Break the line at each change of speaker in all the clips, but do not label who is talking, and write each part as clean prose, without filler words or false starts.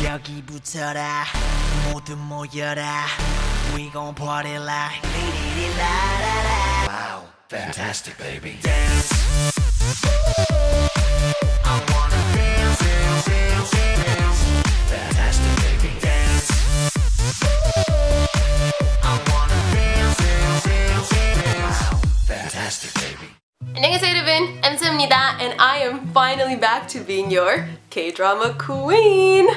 여기 붙어라 모두 모여라 We gon' party like 리리리라라라
Wow, fantastic, baby.
Dance I wanna dance, dance, dance, dance
Fantastic, baby.
Dance I wanna dance, dance, dance, dance
Wow, fantastic, baby.
안녕하세요 여러분, MC입니다, and I am finally back to being your K-drama queen.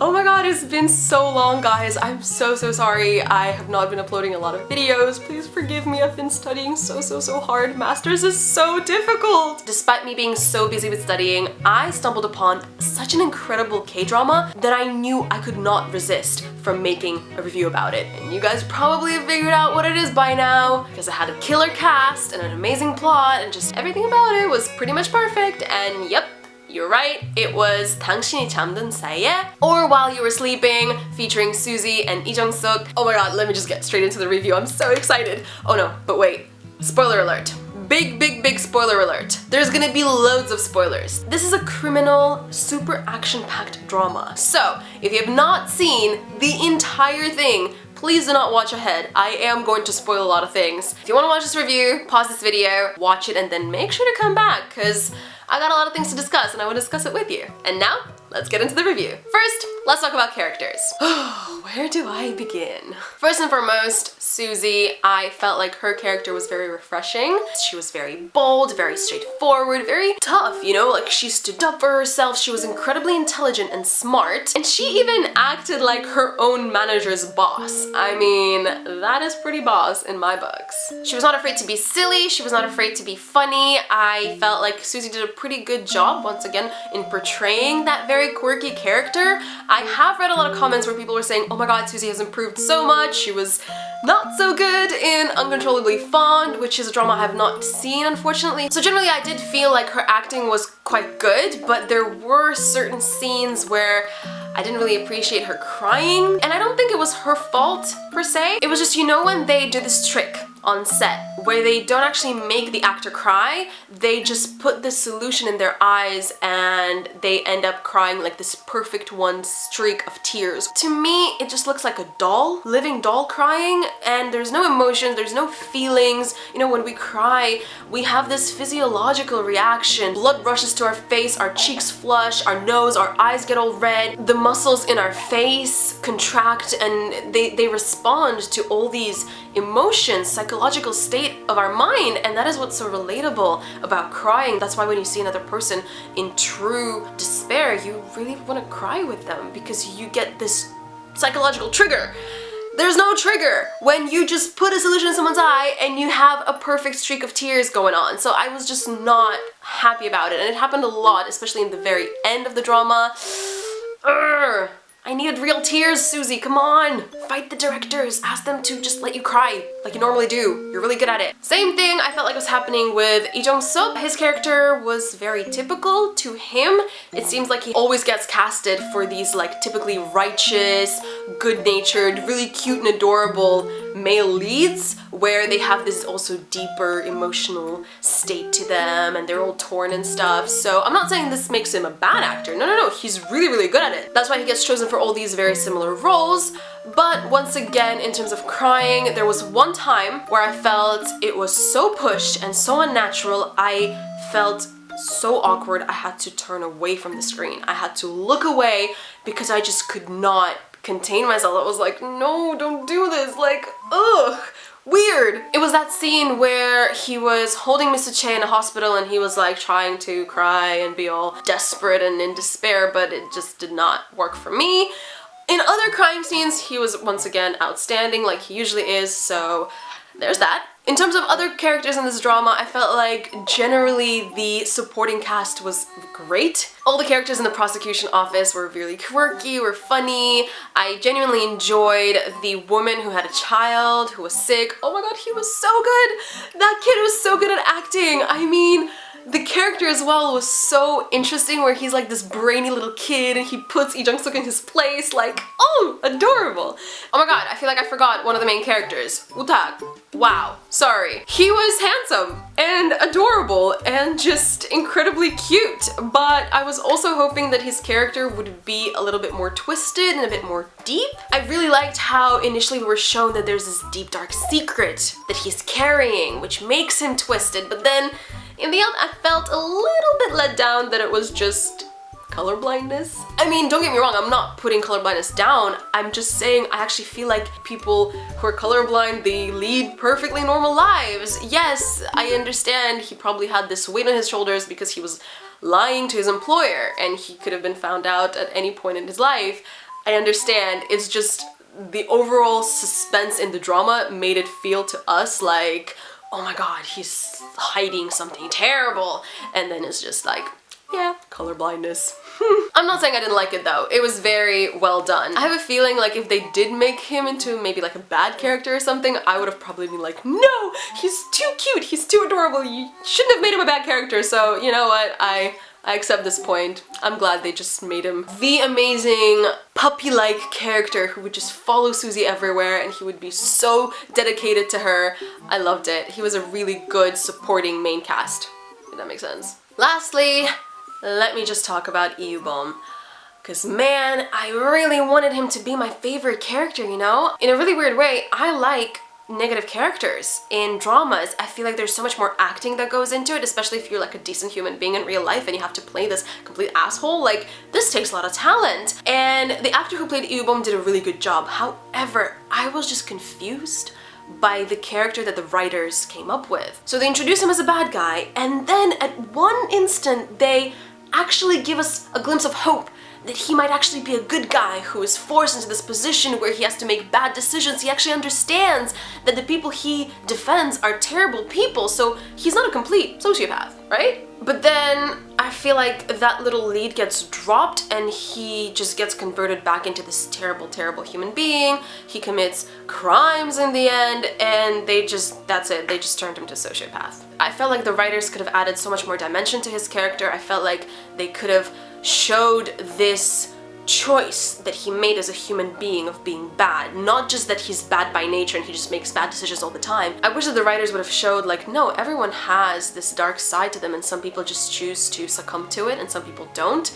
Oh my god, it's been so long, guys. I'm so sorry. I have not been uploading a lot of videos. Please forgive me. I've been studying so hard. Masters is so difficult. Despite me being so busy with studying, I stumbled upon such an incredible K-drama that I knew I could not resist from making a review about it. And you guys probably have figured out what it is by now, because it had a killer cast and an amazing plot and just everything about it was pretty much perfect. And yep, you're right, it was 당신이 잠든 사이에, or While You Were Sleeping, featuring Suzy and Jong-suk. Oh my god, let me just get straight into the review. I'm so excited. Oh no, but wait. Spoiler alert. Big spoiler alert. There's gonna be loads of spoilers. This is a criminal, super action-packed drama. So, if you have not seen the entire thing, please do not watch ahead. I am going to spoil a lot of things. If you want to watch this review, pause this video, watch it, and then make sure to come back, because I got a lot of things to discuss and I want to discuss it with you. And now, let's get into the review. First, let's talk about characters. Where do I begin? First and foremost, Suzy. I felt like her character was very refreshing. She was very bold, very straightforward, very tough, you know, like she stood up for herself. She was incredibly intelligent and smart, and she even acted like her own manager's boss. I mean, that is pretty boss in my books. She was not afraid to be silly, she was not afraid to be funny. I felt like Suzy did a pretty good job, once again, in portraying that very quirky character. I have read a lot of comments where people were saying, oh my god, Suzy has improved so much. She was not so good in Uncontrollably Fond, which is a drama I have not seen, unfortunately. So generally I did feel like her acting was quite good, but there were certain scenes where I didn't really appreciate her crying, and I don't think it was her fault per se. It was just, you know, when they do this trick on set where they don't actually make the actor cry, they just put this solution in their eyes and they end up crying like this perfect one streak of tears. To me, it just looks like a doll, living doll crying, and there's no emotions, there's no feelings. You know, when we cry, we have this physiological reaction. Blood rushes to our face, our cheeks flush, our nose, our eyes get all red, the muscles in our face contract, and they respond to all these emotions, psychological state of our mind, and that is what's so relatable about crying. That's why when you see another person in true despair, you really want to cry with them, because you get this psychological trigger. There's no trigger when you just put a solution in someone's eye and you have a perfect streak of tears going on. So I was just not happy about it, and it happened a lot, especially in the very end of the drama. Urgh. I needed real tears, Suzy, come on! Fight the directors, ask them to just let you cry, like you normally do. You're really good at it. Same thing I felt like was happening with Jong-suk. His character was very typical to him. It seems like he always gets casted for these like typically righteous, good-natured, really cute and adorable male leads, where they have this also deeper emotional state to them and they're all torn and stuff. So I'm not saying this makes him a bad actor. No, he's really good at it. That's why he gets chosen for all these very similar roles. But once again, in terms of crying, there was one time where I felt it was so pushed and so unnatural. I felt so awkward. I had to turn away from the screen. I had to look away because I just could not contain myself. I was like, no, don't do this. Like, ugh. Weird. It was that scene where he was holding Mr. Che in a hospital and he was like trying to cry and be all desperate and in despair, but it just did not work for me. In other crime scenes, he was once again outstanding like he usually is, so there's that. In terms of other characters in this drama, I felt like generally the supporting cast was great. All the characters in the prosecution office were really quirky, were funny. I genuinely enjoyed the woman who had a child, who was sick. Oh my god, he was so good! That kid was so good at acting! I mean, the character as well was so interesting, where he's like this brainy little kid and he puts Jong-suk in his place, like, oh, adorable. Oh my god, I feel like I forgot one of the main characters. Utak. Wow, sorry. He was handsome and adorable and just incredibly cute, but I was also hoping that his character would be a little bit more twisted and a bit more deep. I really liked how initially we were shown that there's this deep dark secret that he's carrying, which makes him twisted, but then in the end I felt a little bit let down that it was just color blindness. I mean, don't get me wrong, I'm not putting color blindness down. I'm just saying I actually feel like people who are colorblind, they lead perfectly normal lives. Yes, I understand he probably had this weight on his shoulders because he was lying to his employer and he could have been found out at any point in his life. I understand, it's just the overall suspense in the drama made it feel to us like, oh my god, he's hiding something terrible. And then it's just like, yeah, color blindness. I'm not saying I didn't like it though. It was very well done. I have a feeling like if they did make him into maybe like a bad character or something, I would have probably been like, no, he's too cute, he's too adorable, you shouldn't have made him a bad character. So you know what, I accept this point. I'm glad they just made him the amazing puppy-like character who would just follow Suzy everywhere and he would be so dedicated to her. I loved it. He was a really good supporting main cast, if that makes sense. Lastly, let me just talk about Eubom. Cause man, I really wanted him to be my favorite character, you know? In a really weird way, I like negative characters in dramas. I feel like there's so much more acting that goes into it, especially if you're like a decent human being in real life and you have to play this complete asshole. Like, this takes a lot of talent. And the actor who played Eubom did a really good job. However, I was just confused by the character that the writers came up with. So they introduce him as a bad guy, and then at one instant they actually give us a glimpse of hope that he might actually be a good guy who is forced into this position where he has to make bad decisions. He actually understands that the people he defends are terrible people, so he's not a complete sociopath, right? But then I feel like that little lead gets dropped and he just gets converted back into this terrible, terrible human being. He commits crimes in the end and that's it, they just turned him to a sociopath. I felt like the writers could have added so much more dimension to his character. I felt like they could have showed this choice that he made as a human being of being bad, not just that he's bad by nature and he just makes bad decisions all the time. I wish that the writers would have showed like, no, everyone has this dark side to them and some people just choose to succumb to it and some people don't.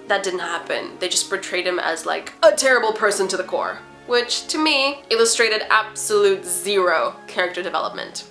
That didn't happen. They just portrayed him as like a terrible person to the core, which to me illustrated absolute zero character development.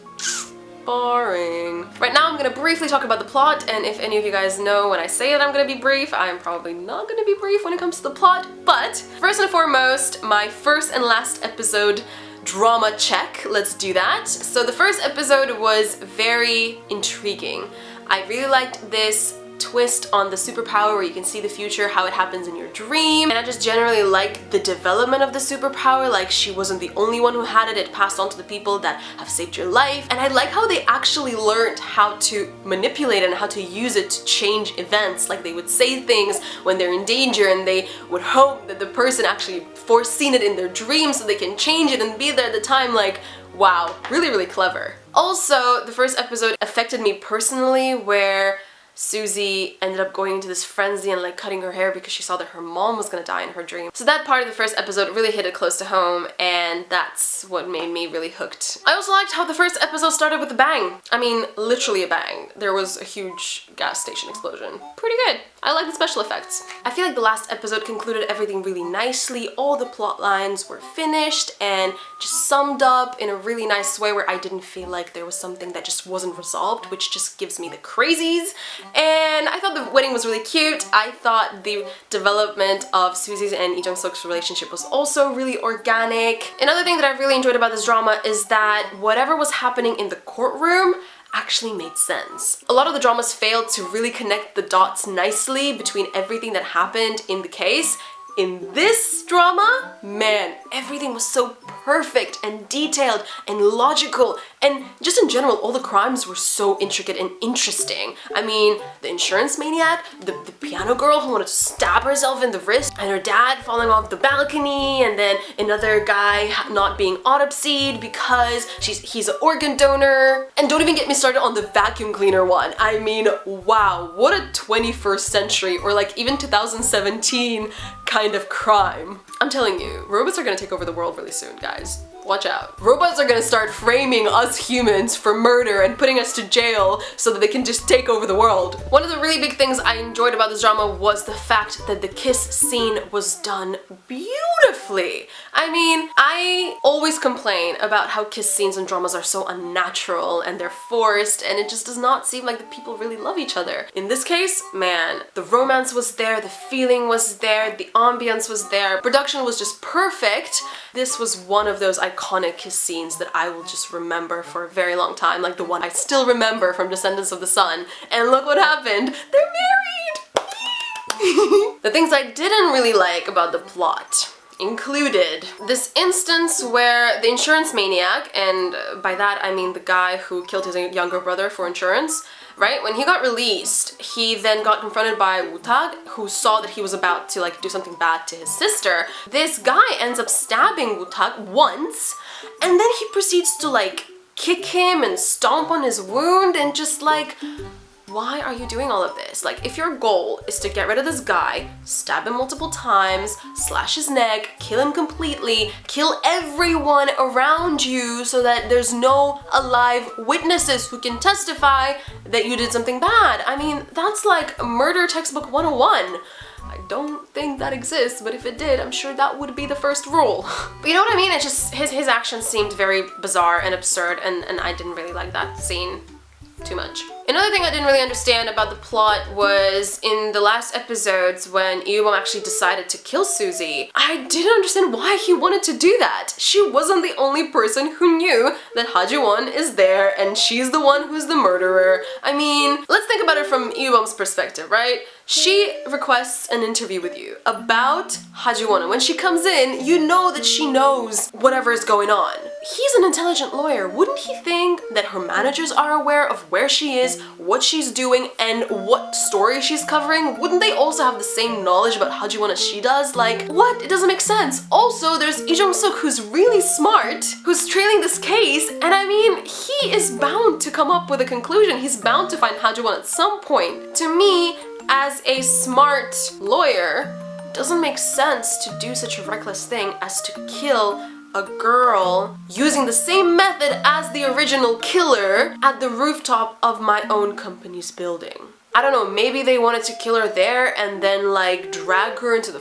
Boring. Right now I'm gonna briefly talk about the plot, and if any of you guys know when I say that I'm gonna be brief, I'm probably not gonna be brief when it comes to the plot, but first and foremost, my first and last episode drama check. Let's do that. So the first episode was very intriguing. I really liked this twist on the superpower where you can see the future, how it happens in your dream, and I just generally like the development of the superpower. Like, she wasn't the only one who had it, it passed on to the people that have saved your life, and I like how they actually learned how to manipulate it and how to use it to change events. Like, they would say things when they're in danger and they would hope that the person actually foreseen it in their dreams so they can change it and be there at the time. Like, wow, really, really clever. Also, the first episode affected me personally, where Suzy ended up going into this frenzy and like cutting her hair because she saw that her mom was gonna die in her dream. So that part of the first episode really hit it close to home, and that's what made me really hooked. I also liked how the first episode started with a bang. I mean, literally a bang. There was a huge gas station explosion. Pretty good. I like the special effects. I feel like the last episode concluded everything really nicely. All the plot lines were finished and just summed up in a really nice way where I didn't feel like there was something that just wasn't resolved, which just gives me the crazies. And I thought the wedding was really cute. I thought the development of Suzy's and Jong-suk's relationship was also really organic. Another thing that I really enjoyed about this drama is that whatever was happening in the courtroom actually made sense. A lot of the dramas failed to really connect the dots nicely between everything that happened in the case. In this drama, man, everything was so perfect and detailed and logical, and just in general, all the crimes were so intricate and interesting. I mean, the insurance maniac, the piano girl who wanted to stab herself in the wrist, and her dad falling off the balcony, and then another guy not being autopsied because he's an organ donor. And don't even get me started on the vacuum cleaner one. I mean, wow, what a 21st century, or like even 2017 kind of crime. I'm telling you, robots are gonna take over the world really soon, guys. Watch out. Robots are gonna start framing us humans for murder and putting us to jail so that they can just take over the world. One of the really big things I enjoyed about this drama was the fact that the kiss scene was done beautifully. I mean, I always complain about how kiss scenes in dramas are so unnatural and they're forced, and it just does not seem like the people really love each other. In this case, man, the romance was there, the feeling was there, the ambience was there, production was just perfect. This was one of those iconic kiss scenes that I will just remember for a very long time, like the one I still remember from Descendants of the Sun. And look what happened, they're married! The things I didn't really like about the plot included this instance where the insurance maniac, and by that I mean the guy who killed his younger brother for insurance, right? When he got released, he then got confronted by Woo-tak, who saw that he was about to like do something bad to his sister. This guy ends up stabbing Woo-tak once, and then he proceeds to like kick him and stomp on his wound, and just like, why are you doing all of this? Like, if your goal is to get rid of this guy, stab him multiple times, slash his neck, kill him completely, kill everyone around you so that there's no alive witnesses who can testify that you did something bad. I mean, that's like murder textbook 101. I don't think that exists, but if it did, I'm sure that would be the first rule. But you know what I mean? It just, his actions seemed very bizarre and absurd, and I didn't really like that scene too much. Another thing I didn't really understand about the plot was in the last episodes when Eubom actually decided to kill Suzy. I didn't understand why he wanted to do that. She wasn't the only person who knew that Ha-ji-won is there and she's the one who's the murderer. I mean, let's think about it from Eubom's perspective, right? She requests an interview with you about Ha-ji-won, and when she comes in, you know that she knows whatever is going on. He's an intelligent lawyer. Wouldn't he think that her managers are aware of where she is, what she's doing, and what story she's covering? Wouldn't they also have the same knowledge about Ha-ji-won as she does? Like, what? It doesn't make sense. Also, there's Jong-suk, who's really smart, who's trailing this case, and I mean, he is bound to come up with a conclusion. He's bound to find Ha-ji-won at some point. To me, as a smart lawyer, it doesn't make sense to do such a reckless thing as to kill a girl using the same method as the original killer at the rooftop of my own company's building. I don't know, maybe they wanted to kill her there and then like drag her into the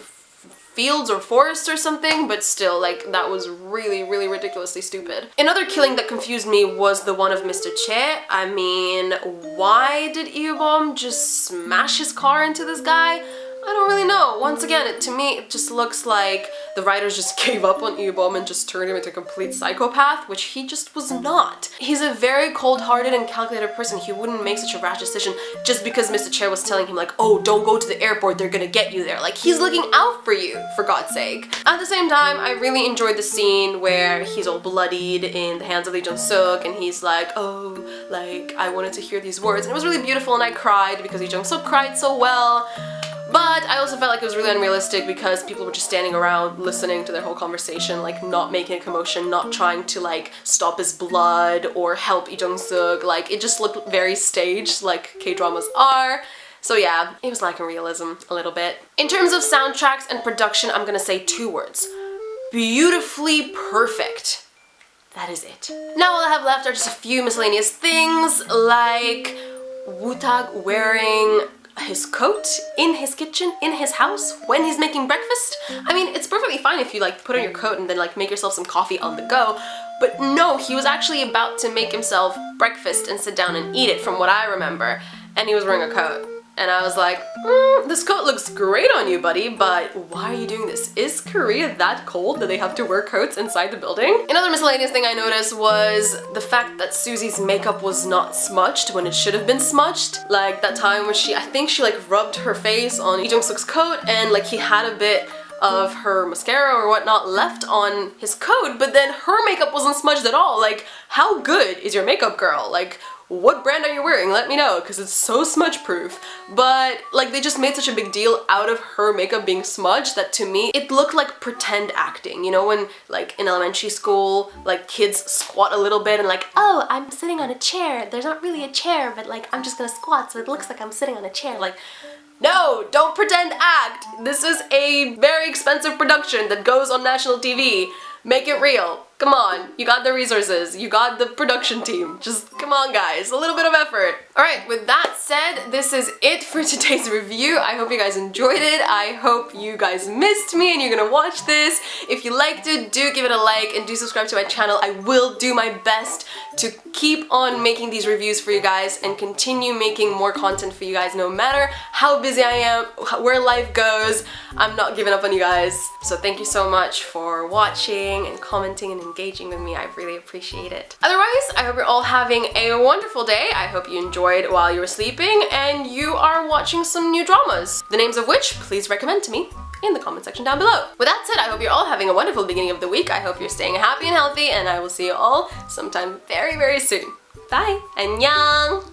fields or forest or something, but still, like, that was really, really ridiculously stupid. Another killing that confused me was the one of Mr. Che. I mean, why did Eubom just smash his car into this guy? I don't really know. Once again, to me, it just looks like the writers just gave up on Eubom and just turned him into a complete psychopath, which he just was not. He's a very cold-hearted and calculated person. He wouldn't make such a rash decision just because Mr. Che was telling him like, oh, don't go to the airport, they're gonna get you there. Like, he's looking out for you, for God's sake. At the same time, I really enjoyed the scene where he's all bloodied in the hands of Lee Jong-suk, and he's like, oh, like, I wanted to hear these words. And it was really beautiful, and I cried because Lee Jong-suk cried so well. But I also felt like it was really unrealistic because people were just standing around listening to their whole conversation, like not making a commotion, not trying to like stop his blood or help Lee Jong-suk. Like, it just looked very staged, like K-dramas are. So yeah, it was lacking realism a little bit. In terms of soundtracks and production, I'm gonna say 2 words. Beautifully perfect. That is it. Now all I have left are just a few miscellaneous things, like Woo-tak wearing his coat in his kitchen, in his house, when he's making breakfast. I mean, it's perfectly fine if you like put on your coat and then like make yourself some coffee on the go, but no, he was actually about to make himself breakfast and sit down and eat it from what I remember, and he was wearing a coat. And I was like, this coat looks great on you, buddy, but why are you doing this? Is Korea that cold that they have to wear coats inside the building? Another miscellaneous thing I noticed was the fact that Suzy's makeup was not smudged when it should have been smudged. Like that time when I think she like rubbed her face on Lee Jong-suk's coat and like he had a bit of her mascara or whatnot left on his coat, but then her makeup wasn't smudged at all. Like, how good is your makeup, girl? Like, what brand are you wearing? Let me know, because it's so smudge proof. But like, they just made such a big deal out of her makeup being smudged that to me it looked like pretend acting. You know, when like in elementary school, like kids squat a little bit and like, oh, I'm sitting on a chair. There's not really a chair, but like I'm just gonna squat so it looks like I'm sitting on a chair. Like, no, don't pretend act. This is a very expensive production that goes on national TV. Make it real. Come on, you got the resources, you got the production team. Just come on guys, a little bit of effort. Alright, with that said, this is it for today's review. I hope you guys enjoyed it. I hope you guys missed me and you're gonna watch this. If you liked it, do give it a like and do subscribe to my channel. I will do my best to keep on making these reviews for you guys and continue making more content for you guys no matter how busy I am, where life goes. I'm not giving up on you guys. So thank you so much for watching and commenting and engaging with me. I really appreciate it. Otherwise, I hope you're all having a wonderful day. I hope you enjoyed while you were sleeping and you are watching some new dramas, the names of which please recommend to me in the comment section down below. With that said, I hope you're all having a wonderful beginning of the week. I hope you're staying happy and healthy, and I will see you all sometime very, very soon. Bye! Annyeong!